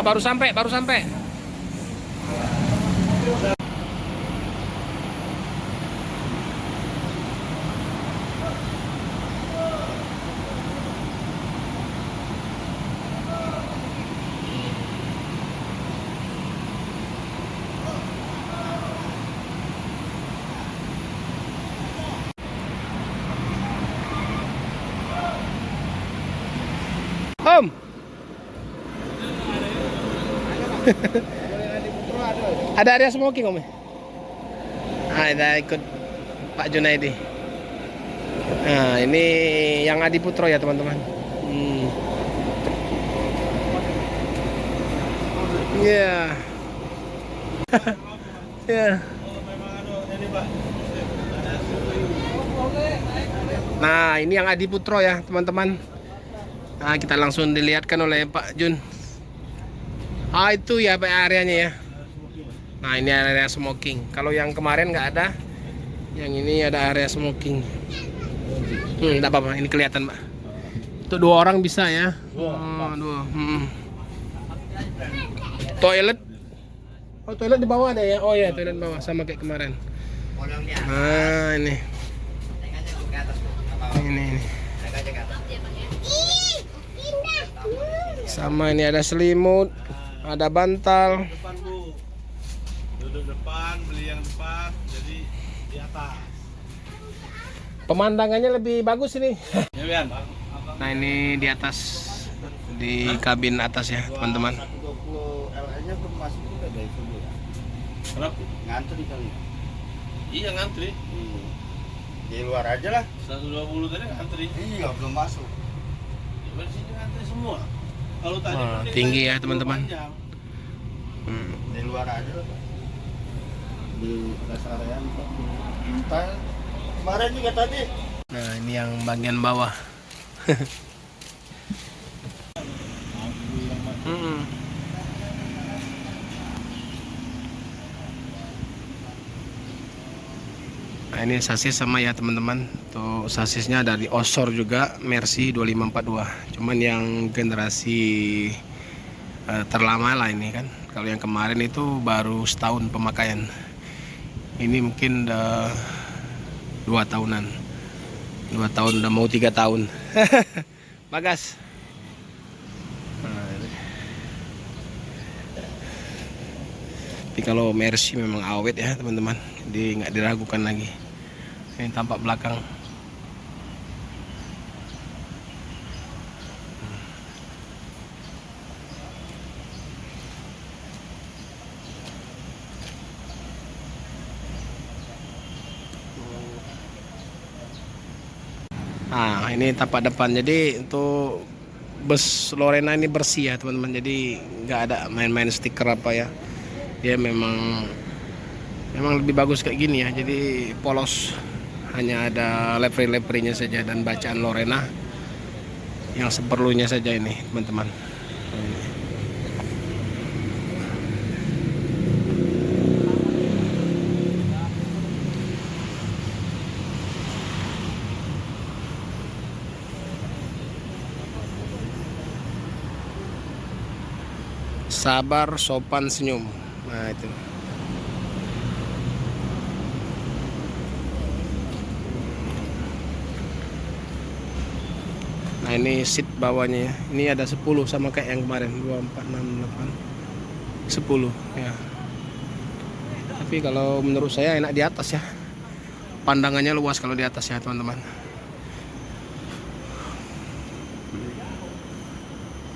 baru sampai, baru sampai. Om. Ada area smoking Om. Ada ikut Pak Junaidi. Nah, ini yang Adi Putro ya teman-teman. Ya. Ya. Nah, ini yang Adi Putro ya teman-teman. Nah, kita langsung dilihatkan oleh Pak Jun. Ah, itu ya Pak areanya ya. Nah, ini area smoking. Kalau yang kemarin nggak ada, yang ini ada area smoking. Nggak apa-apa, ini kelihatan Pak. Itu 2 orang bisa ya. Oh, 2. Toilet. Oh, toilet di bawah ada ya. Oh ya, toilet di bawah sama kayak kemarin. Nah, ini. Ini. Sama ini ada selimut, ada bantal. Depan Bu, duduk depan, beli yang depan, jadi di atas. Pemandangannya lebih bagus ini. Ya Bian. Nah ini di atas, di kabin atas ya teman-teman. 120 LN-nya tuh masuk juga dari subuh ya. Kenapa? Ngantri kali ya. Iya ngantri. Di luar aja lah. 120 tadi ngantri. Iya belum masuk. Ya di sini ngantri semua. Kalau tadi Wah, tinggi ya teman-teman. Di luar aja lah. Di rest area kemarin juga tadi. Nah ini yang bagian bawah. Nah ini sasis sama ya teman-teman. Tuh sasisnya dari Osor juga, Mercy 2542. Cuman yang generasi terlama lah ini kan. Kalau yang kemarin itu baru setahun pemakaian. Ini mungkin udah 2 tahunan. 2 tahun udah mau 3 tahun. Bagas. Nah, tapi kalau Mercy memang awet ya teman-teman. Jadi nggak diragukan lagi. Ini tampak belakang. Nah ini tampak depan. Jadi untuk bus Lorena ini bersih ya teman-teman. Jadi nggak ada main-main stiker apa ya. Dia memang lebih bagus kayak gini ya. Jadi polos. Hanya ada livery-liverynya saja dan bacaan Lorena yang seperlunya saja ini teman-teman. Sabar, sopan, senyum. Nah itu. Nah ini seat bawahnya ya. Ini ada 10 sama kayak yang kemarin 2, 4, 6, 8 10 ya. Tapi kalau menurut saya enak di atas ya. Pandangannya luas kalau di atas ya teman-teman.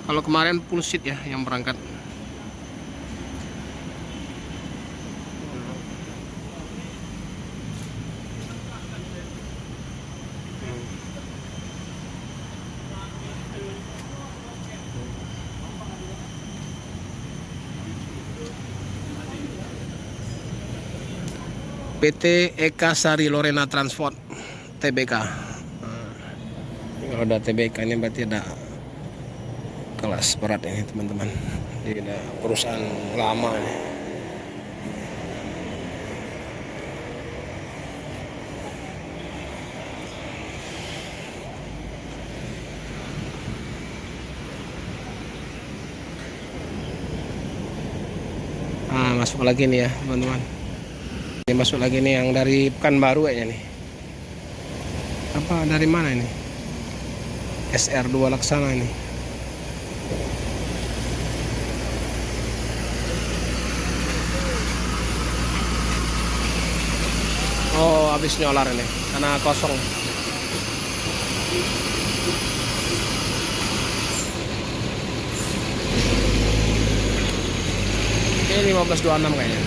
Kalau kemarin full seat ya yang berangkat. PT Eka Sari Lorena Transport TBK. Kalau udah TBK ini berarti ada kelas berat ini teman-teman. Dia ada perusahaan lama nih. Nah, masuk lagi nih ya teman-teman. Ini masuk lagi nih yang dari Pekanbaru kayaknya nih. Apa dari mana ini? SR2 Laksana ini. Oh, habis nyolar ini karena kosong. Ini 1526 kayaknya.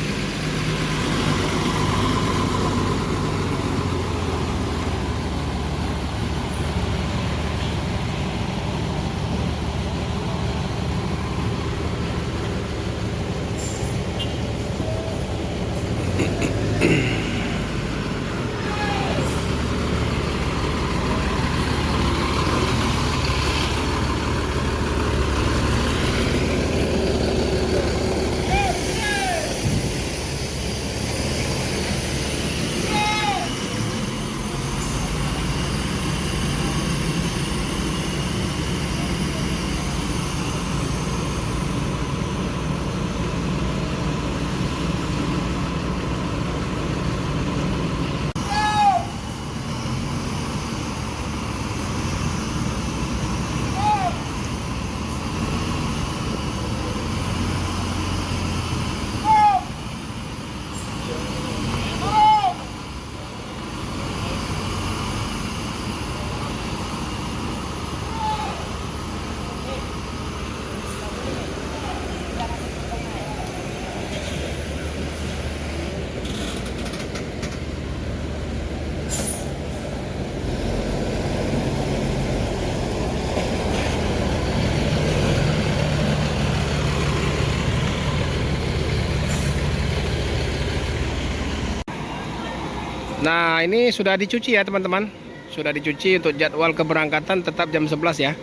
Nah, ini sudah dicuci ya teman-teman. Sudah dicuci. Untuk jadwal keberangkatan tetap jam 11 ya.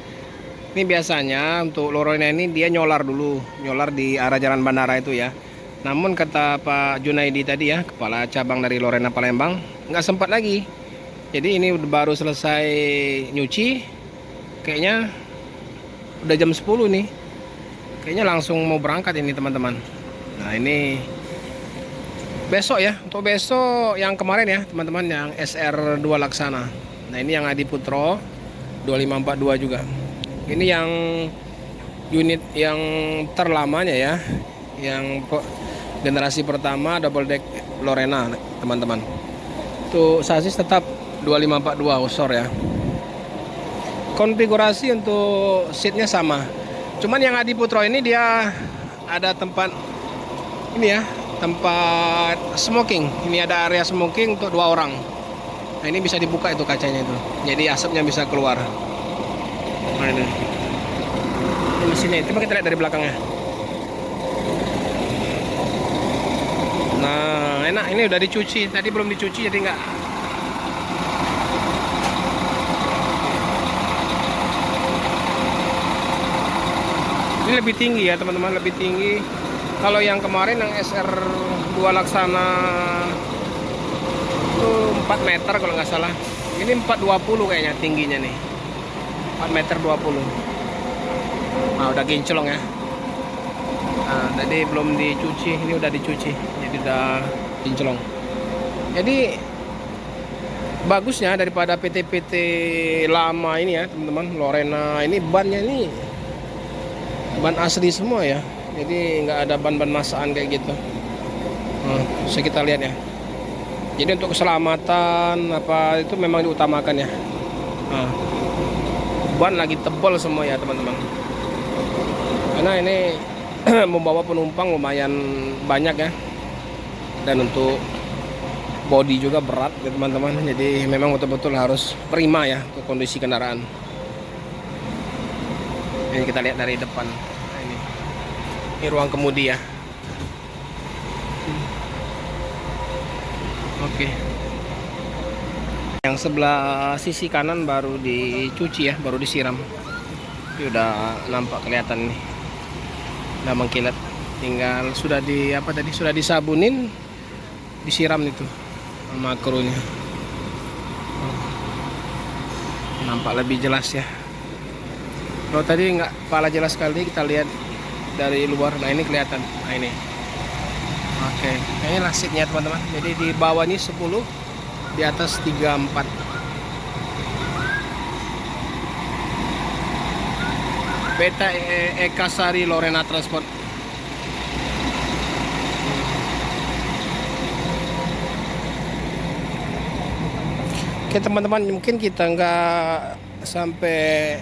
Ini biasanya untuk Lorena ini dia nyolar dulu, nyolar di arah jalan bandara itu ya. Namun kata Pak Junaidi tadi ya, kepala cabang dari Lorena Palembang, nggak sempat lagi. Jadi ini baru selesai nyuci, kayaknya udah jam 10 nih. Kayaknya langsung mau berangkat ini teman-teman. Nah ini besok ya, untuk besok yang kemarin ya teman-teman, yang SR2 Laksana. Nah ini yang Adi Putro 2542 juga. Ini yang unit yang terlamanya ya, yang generasi pertama double deck Lorena teman-teman. Untuk sasis tetap 2542 Osor ya. Konfigurasi untuk seatnya sama. Cuman yang Adi Putro ini dia ada tempat ini ya, tempat smoking. Ini ada area smoking untuk 2 orang. Nah ini bisa dibuka itu kacanya itu, jadi asapnya bisa keluar. Nah ini mesinnya, coba kita lihat dari belakangnya. Nah enak, ini udah dicuci, tadi belum dicuci jadi enggak. Ini lebih tinggi ya teman-teman, lebih tinggi. Kalau yang kemarin yang SR2 Laksana itu 4 meter kalau nggak salah. Ini 420 kayaknya tingginya nih, 4 meter 20. Nah udah kinclong ya. Nah tadi belum dicuci, ini udah dicuci, jadi udah kinclong. Jadi bagusnya daripada PT-PT lama ini ya teman-teman. Lorena ini bannya ini ban asli semua ya, jadi nggak ada ban-ban masaan kayak gitu. Bisa kita lihat ya. Jadi untuk keselamatan apa itu memang diutamakan ya. Ban lagi tebal semua ya teman-teman, karena ini membawa penumpang lumayan banyak ya, dan untuk bodi juga berat ya teman-teman. Jadi memang betul-betul harus prima ya untuk kondisi kendaraan. Ini kita lihat dari depan. Nah, ini ruang kemudi ya. Oke. Yang sebelah sisi kanan baru dicuci ya, baru disiram. Ini udah nampak kelihatan nih, udah mengkilat. Tinggal sudah di apa tadi, sudah disabunin, disiram itu sama krunya. Nampak lebih jelas ya. Kalau tadi nggak pala jelas sekali, kita lihat dari luar. Nah ini kelihatan. Nah ini Oke, inilah seatnya teman-teman. Jadi di bawah ini 10, di atas 34. Beta Eka Sari Lorena Transport. Oke teman-teman, mungkin kita nggak sampai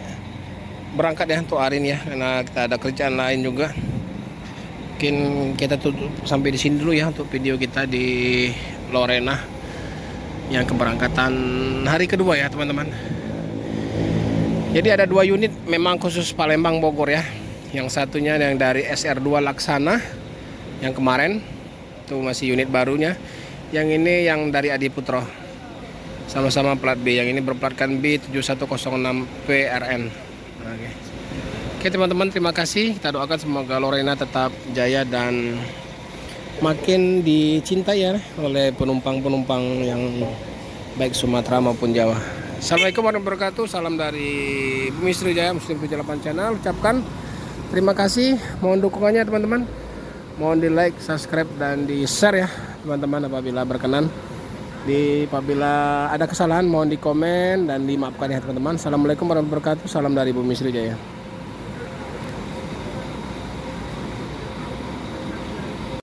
berangkat ya untuk hari ini ya, karena kita ada kerjaan lain juga. Mungkin kita tutup sampai di sini dulu ya untuk video kita di Lorena yang keberangkatan hari kedua ya teman-teman. Jadi ada 2 unit memang khusus Palembang Bogor ya. Yang satunya yang dari SR2 Laksana yang kemarin itu masih unit barunya. Yang ini yang dari Adiputro. Sama-sama plat B. Yang ini berplatkan B7106PRN. Oke teman-teman, terima kasih. Kita doakan semoga Lorena tetap jaya dan makin dicintai ya oleh penumpang-penumpang yang baik Sumatera maupun Jawa. Assalamualaikum warahmatullahi wabarakatuh. Salam dari Bumi Sriwijaya Muslim 78 Channel. Ucapkan terima kasih. Mohon dukungannya teman-teman. Mohon di like, subscribe, dan di share ya teman-teman apabila berkenan. Apabila ada kesalahan mohon di komen dan dimaafkan ya teman-teman. Assalamualaikum warahmatullahi wabarakatuh. Salam dari Bumi Sriwijaya.